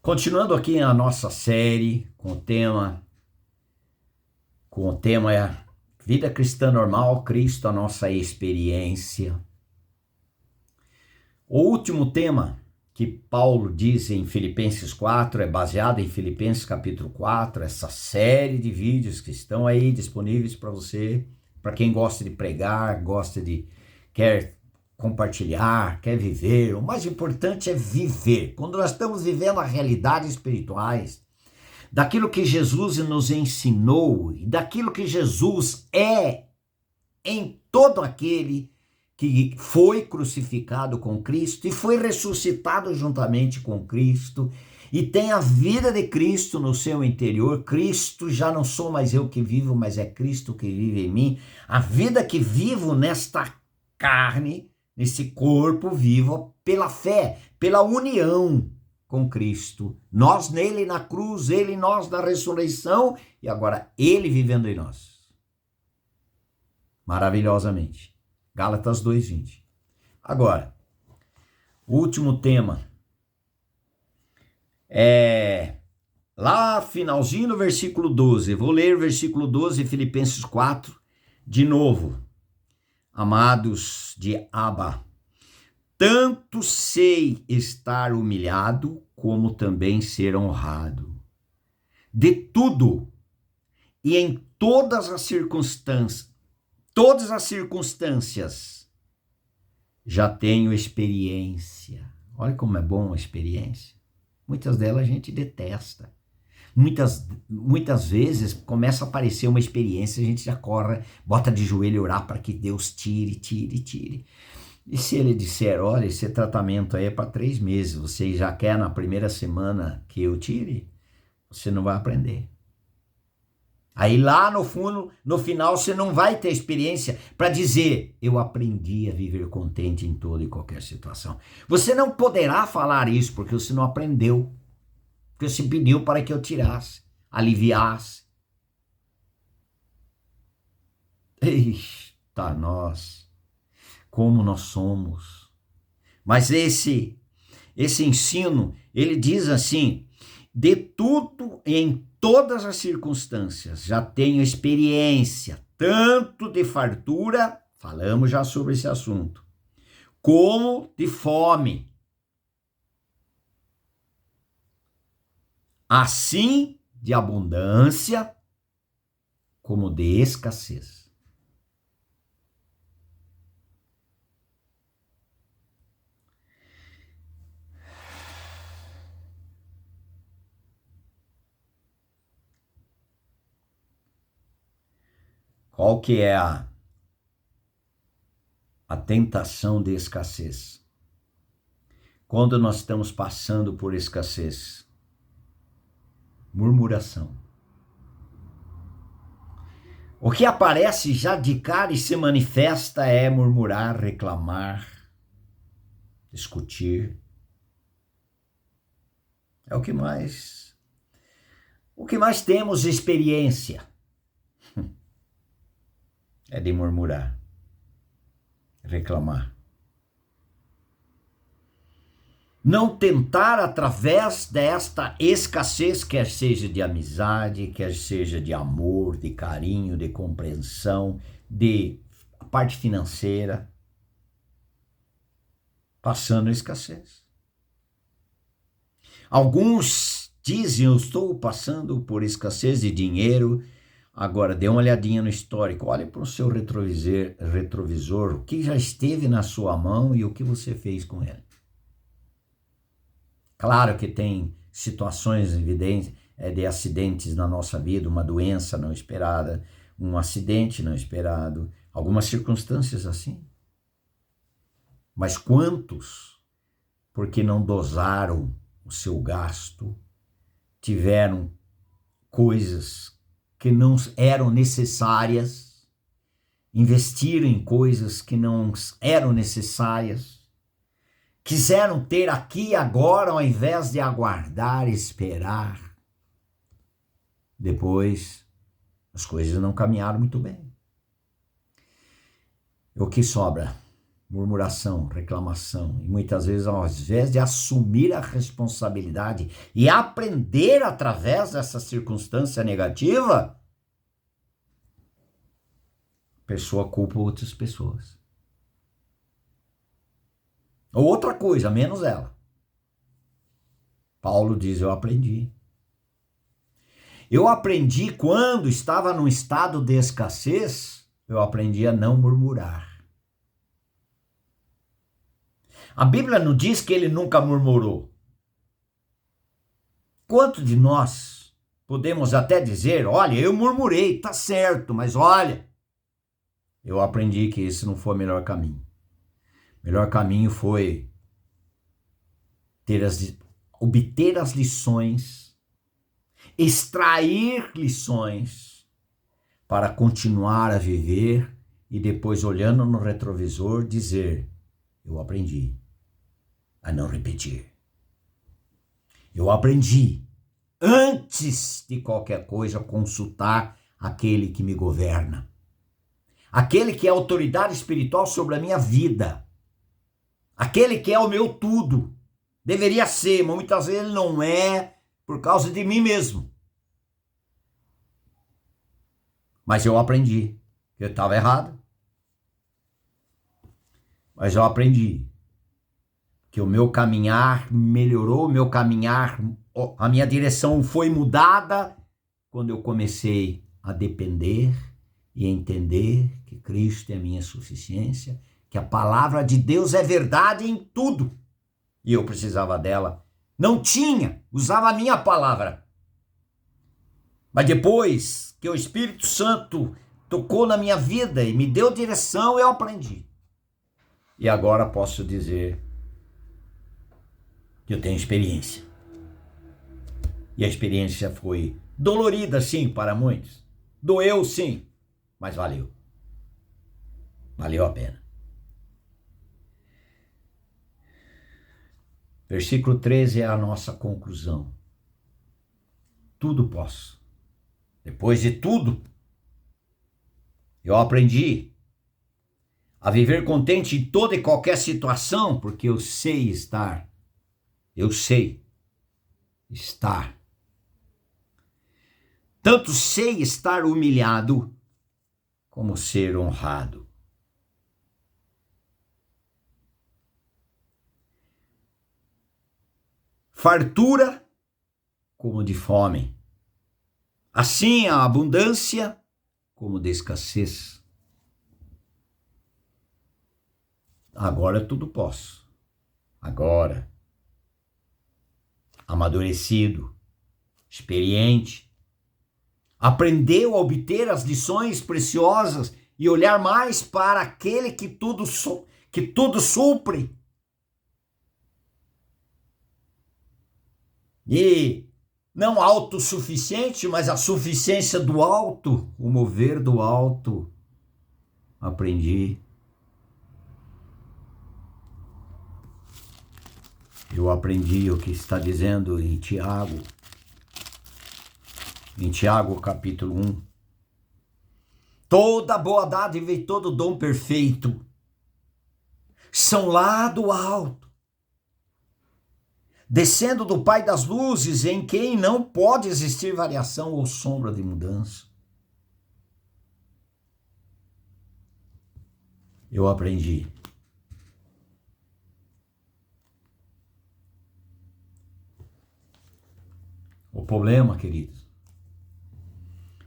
Continuando aqui a nossa série com o tema é Vida Cristã Normal, Cristo, a nossa experiência. O último tema que Paulo diz em Filipenses 4 é baseado em Filipenses capítulo 4, essa série de vídeos que estão aí disponíveis para você, para quem gosta de pregar, quer compartilhar, quer viver. O mais importante é viver. Quando nós estamos vivendo a realidade espirituais, daquilo que Jesus nos ensinou e daquilo que Jesus é em todo aquele que foi crucificado com Cristo e foi ressuscitado juntamente com Cristo e tem a vida de Cristo no seu interior. Cristo, já não sou mais eu que vivo, mas é Cristo que vive em mim. A vida que vivo nesta carne, nesse corpo vivo pela fé, pela união com Cristo. Nós nele na cruz, ele em nós na ressurreição e agora ele vivendo em nós. Maravilhosamente. Gálatas 2:20. Agora, o último tema é lá finalzinho no versículo 12. Vou ler o versículo 12, Filipenses 4, de novo. Amados de Abba, tanto sei estar humilhado, como também ser honrado. De tudo e em todas as circunstâncias, já tenho experiência. Olha como é bom a experiência. Muitas delas a gente detesta. Muitas vezes começa a aparecer uma experiência, a gente já corre, bota de joelho e orar para que Deus tire. E se ele disser, olha, esse tratamento aí é para 3 meses, você já quer na primeira semana que eu tire? Você não vai aprender. Aí lá no fundo, no final, você não vai ter experiência para dizer, eu aprendi a viver contente em toda e qualquer situação. Você não poderá falar isso porque você não aprendeu. Porque você pediu para que eu tirasse, aliviasse. Eita, nós, como nós somos. Mas esse ensino, ele diz assim, de tudo em todas as circunstâncias, já tenho experiência, tanto de fartura, falamos já sobre esse assunto, como de fome. Assim de abundância, como de escassez. Qual que é a tentação de escassez? Quando nós estamos passando por escassez, murmuração. O que aparece já de cara e se manifesta é murmurar, reclamar, discutir. É o que mais temos experiência é de murmurar, reclamar. Não tentar através desta escassez, quer seja de amizade, quer seja de amor, de carinho, de compreensão, de parte financeira, passando escassez. Alguns dizem, eu estou passando por escassez de dinheiro. Agora, dê uma olhadinha no histórico, olhe para o seu retrovisor, o que já esteve na sua mão e o que você fez com ele. Claro que tem situações evidentes de acidentes na nossa vida, uma doença não esperada, um acidente não esperado, algumas circunstâncias assim. Mas quantos, porque não dosaram o seu gasto, tiveram coisas que não eram necessárias, investiram em coisas que não eram necessárias, quiseram ter aqui e agora ao invés de aguardar, esperar. Depois, as coisas não caminharam muito bem. O que sobra? murmuração, reclamação. E muitas vezes, ao invés de assumir a responsabilidade e aprender através dessa circunstância negativa, a pessoa culpa outras pessoas. Ou outra coisa, menos ela. Paulo diz, eu aprendi. Eu aprendi quando estava num estado de escassez, eu aprendi a não murmurar. A Bíblia não diz que ele nunca murmurou. Quanto de nós podemos até dizer, olha, eu murmurei, tá certo, mas olha, eu aprendi que esse não foi o melhor caminho. O melhor caminho foi obter as lições, extrair lições para continuar a viver e depois, olhando no retrovisor, dizer, eu aprendi a não repetir. Eu aprendi, antes de qualquer coisa, consultar aquele que me governa. Aquele que é autoridade espiritual sobre a minha vida. Aquele que é o meu tudo. Deveria ser, mas muitas vezes ele não é por causa de mim mesmo. Mas eu aprendi que eu estava errado. Mas eu aprendi que o meu caminhar melhorou, a minha direção foi mudada quando eu comecei a depender e entender que Cristo é a minha suficiência, que a palavra de Deus é verdade em tudo. E eu precisava dela. Não tinha, usava a minha palavra. Mas depois que o Espírito Santo tocou na minha vida e me deu direção, eu aprendi. E agora posso dizer que eu tenho experiência. E a experiência foi dolorida, sim, para muitos. Doeu, sim, mas valeu. Valeu a pena. Versículo 13 é a nossa conclusão. Tudo posso. Depois de tudo, eu aprendi a viver contente em toda e qualquer situação, porque eu sei estar. Eu sei estar. Tanto sei estar humilhado, como ser honrado. Fartura, como de fome. Assim a abundância, como de escassez. Agora tudo posso. Agora, amadurecido, experiente, aprendeu a obter as lições preciosas e olhar mais para aquele que tudo supre. E não autossuficiente, mas a suficiência do alto, o mover do alto. Aprendi. Eu aprendi o que está dizendo em Tiago. Em Tiago, capítulo 1. Toda boa dádiva e todo dom perfeito são lá do alto, descendo do Pai das luzes, em quem não pode existir variação ou sombra de mudança. Eu aprendi. O problema, queridos,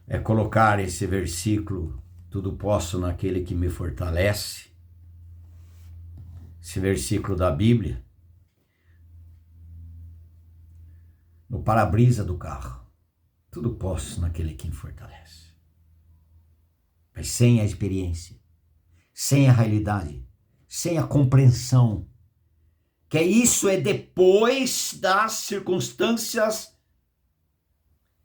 é colocar esse versículo, tudo posso naquele que me fortalece, esse versículo da Bíblia, no para-brisa do carro. Tudo posso naquele que me fortalece. Mas sem a experiência, sem a realidade, sem a compreensão, que isso é depois das circunstâncias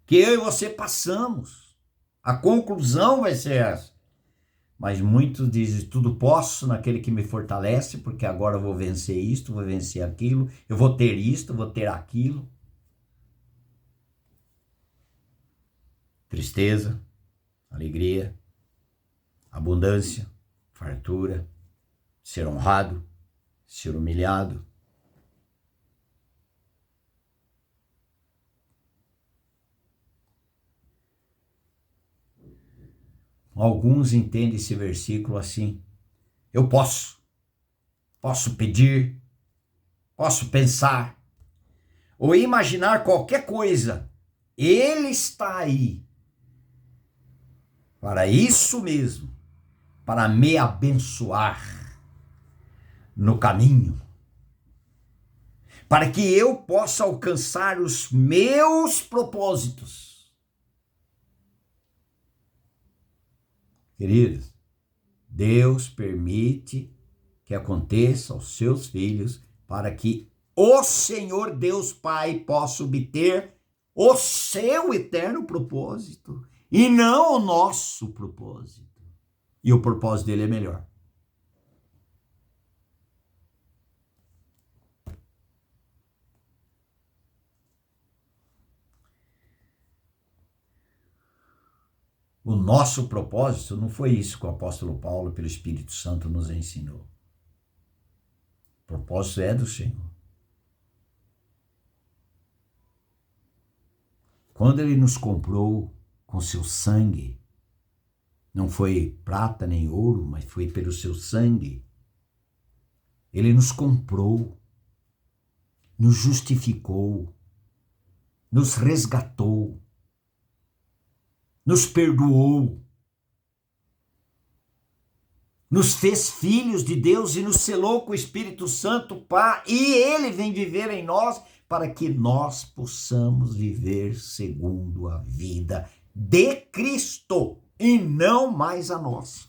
que eu e você passamos. A conclusão vai ser essa. Mas muitos dizem, tudo posso naquele que me fortalece, porque agora eu vou vencer isto, vou vencer aquilo, eu vou ter isto, vou ter aquilo. Tristeza, alegria, abundância, fartura, ser honrado, ser humilhado. Alguns entendem esse versículo assim: eu posso pedir, posso pensar, ou imaginar qualquer coisa. Ele está aí para isso mesmo, para me abençoar no caminho, para que eu possa alcançar os meus propósitos. Queridos, Deus permite que aconteça aos seus filhos para que o Senhor Deus Pai possa obter o seu eterno propósito e não o nosso propósito. E o propósito dele é melhor. O nosso propósito não foi isso que o apóstolo Paulo, pelo Espírito Santo, nos ensinou. O propósito é do Senhor. Quando ele nos comprou com seu sangue, não foi prata nem ouro, mas foi pelo seu sangue. Ele nos comprou, nos justificou, nos resgatou, nos perdoou, nos fez filhos de Deus e nos selou com o Espírito Santo, e ele vem viver em nós para que nós possamos viver segundo a vida de Cristo e não mais a nossa.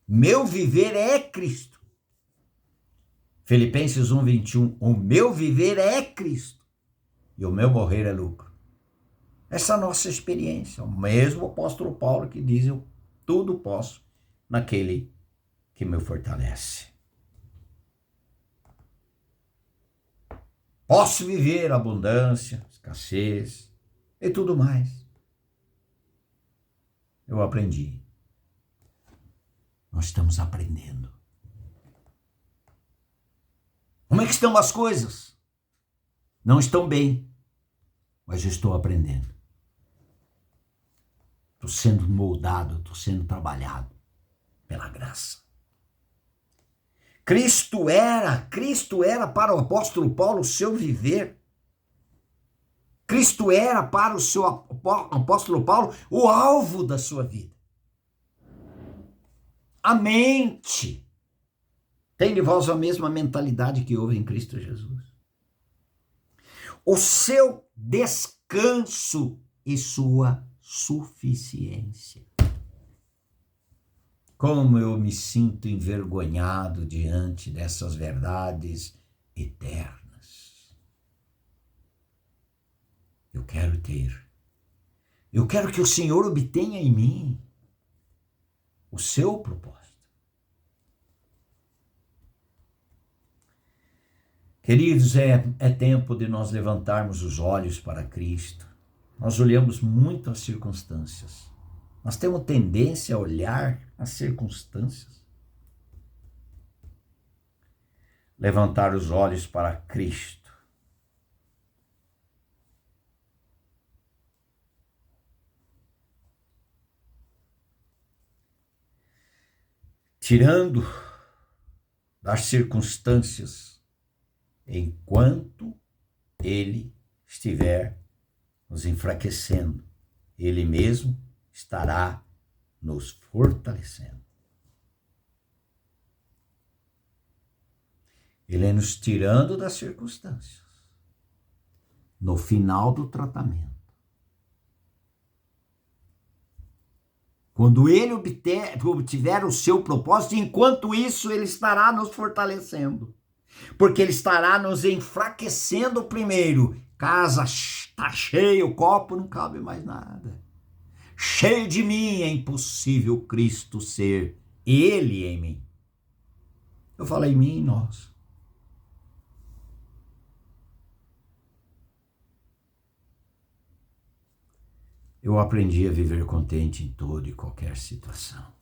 Meu viver é Cristo. Filipenses 1:21, o meu viver é Cristo e o meu morrer é lucro. Essa é a nossa experiência. O mesmo apóstolo Paulo que diz: eu tudo posso naquele que me fortalece. Posso viver abundância, escassez e tudo mais. Eu aprendi. Nós estamos aprendendo. Como é que estão as coisas? Não estão bem, mas eu estou aprendendo. Estou sendo moldado, estou sendo trabalhado pela graça. Cristo era para o apóstolo Paulo o seu viver. Cristo era para o seu apóstolo Paulo o alvo da sua vida. A mente tem de vós a mesma mentalidade que houve em Cristo Jesus. O seu descanso e sua suficiência. Como eu me sinto envergonhado diante dessas verdades eternas. Eu quero ter. Eu quero que o Senhor obtenha em mim o seu propósito. Queridos, é tempo de nós levantarmos os olhos para Cristo. Nós olhamos muito as circunstâncias. Nós temos tendência a olhar as circunstâncias. Levantar os olhos para Cristo. Tirando das circunstâncias enquanto Ele estiver nos enfraquecendo, Ele mesmo estará nos fortalecendo. Ele é nos tirando das circunstâncias. No final do tratamento. Quando ele obtiver o seu propósito, enquanto isso ele estará nos fortalecendo. Porque ele estará nos enfraquecendo primeiro. Casa está cheia, o copo não cabe mais nada. Cheio de mim é impossível Cristo ser ele em mim. Eu falei em mim e nós. Eu aprendi a viver contente em toda e qualquer situação.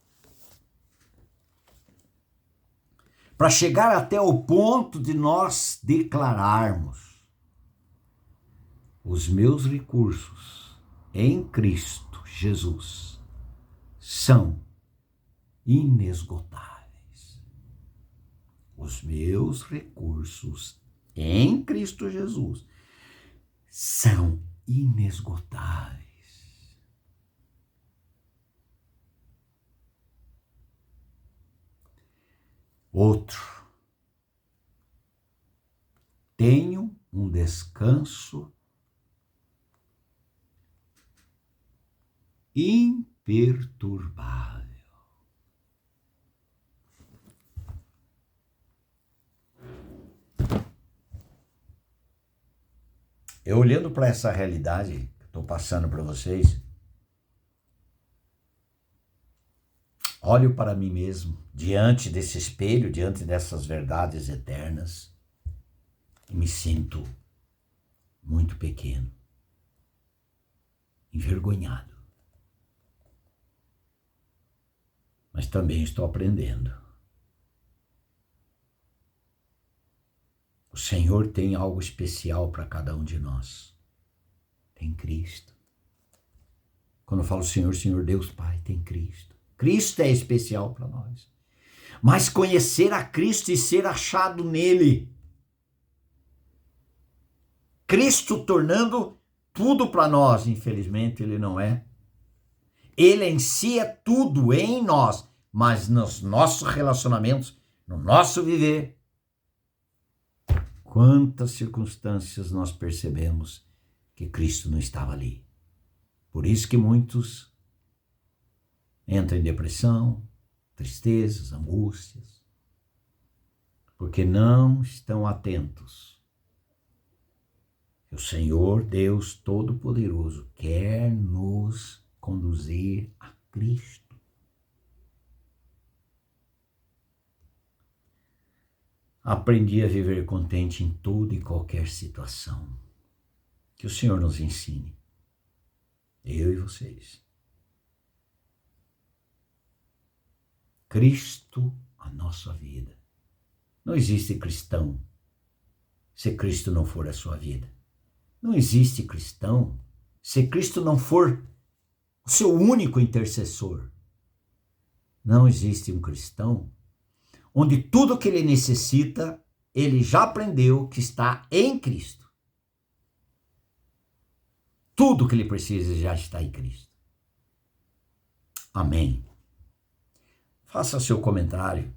para chegar até o ponto de nós declararmos: os meus recursos em Cristo Jesus são inesgotáveis. Os meus recursos em Cristo Jesus são inesgotáveis. Outro. Tenho um descanso imperturbável. Eu olhando para essa realidade que estou passando para vocês, olho para mim mesmo, diante desse espelho, diante dessas verdades eternas, e me sinto muito pequeno, envergonhado. Mas também estou aprendendo. O Senhor tem algo especial para cada um de nós. Tem Cristo. Quando eu falo Senhor, Senhor Deus Pai, tem Cristo. Cristo é especial para nós. Mas conhecer a Cristo e ser achado nele. Cristo tornando tudo para nós. Infelizmente, ele não é. Ele em si é tudo em nós. Mas nos nossos relacionamentos, no nosso viver, quantas circunstâncias nós percebemos que Cristo não estava ali. Por isso que muitos entram em depressão, tristezas, angústias, porque não estão atentos. O Senhor Deus Todo-Poderoso quer nos conduzir a Cristo. Aprendi a viver contente em toda e qualquer situação. Que o Senhor nos ensine, eu e vocês. Cristo, a nossa vida. Não existe cristão se Cristo não for a sua vida. Não existe cristão se Cristo não for o seu único intercessor. Não existe um cristão onde tudo que ele necessita, ele já aprendeu que está em Cristo. Tudo que ele precisa já está em Cristo. Amém. Faça seu comentário.